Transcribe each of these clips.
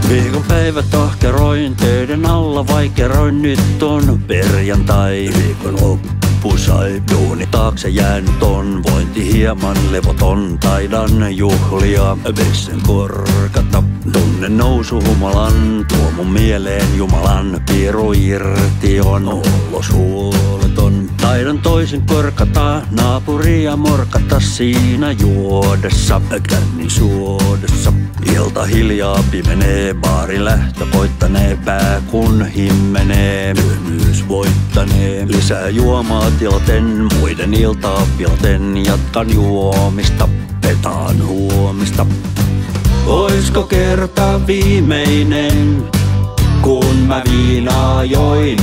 Viikonpäivät ahkeroin, töiden alla vaikeroin, nyt on perjantai. Viikonloppu sai, duuni taakse jäänyt on, vointi hieman levoton, taidan juhlia, vessen korkata. Tunnen nousu humalan, tuo mun mieleen Jumalan, piru irti on, ollos huoleton. Taidan toisen korkata, naapuria morkata siinä juodessa, kännin suodessa. Ilta hiljaa pimenee, baari lähtö voittanee, pää kun himmenee, tyhmyys voittanee. Lisää juomaa tilaten, muiden iltaa pilaten, jatkan juomista, petaan huomista. Oisko kerta viimeinen, kun mä viinaa join?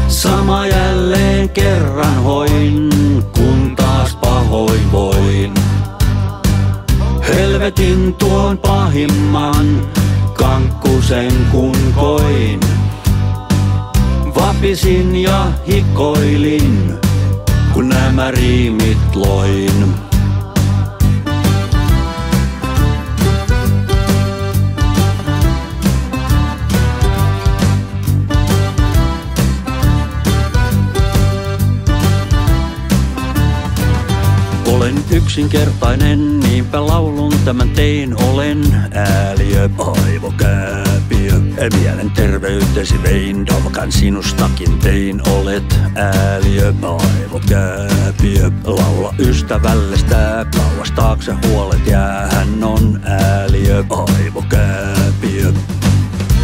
Sama jälleen kerran hoin, kun taas pahoin voin. Helvetin tuon pahimman kankkusen kun koin. Vapisin ja hikoilin, kun nämä riimit loin. Olen yksinkertainen, niinpä laulun tämän tein. Olen ääliö, aivokääpiö, mielenterveytesi vein. Dolkan sinustakin tein, olet ääliö, aivokääpiö. Laula ystävällestä, kauas taakse huolet jää. Hän on ääliö, aivokääpiö.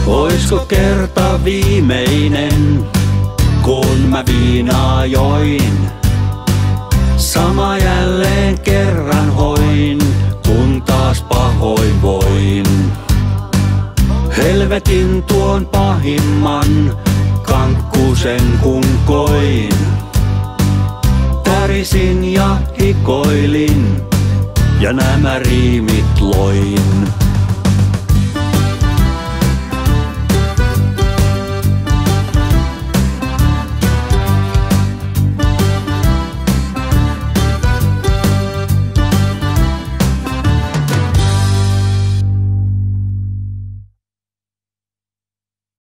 Oisko kerta viimeinen, kun mä viinaa join? Sama jälleen kerran hoin, kun taas pahoin voin. Helvetin tuon pahimman kankkusen kun koin. Tärisin ja hikoilin ja nämä riimit loin.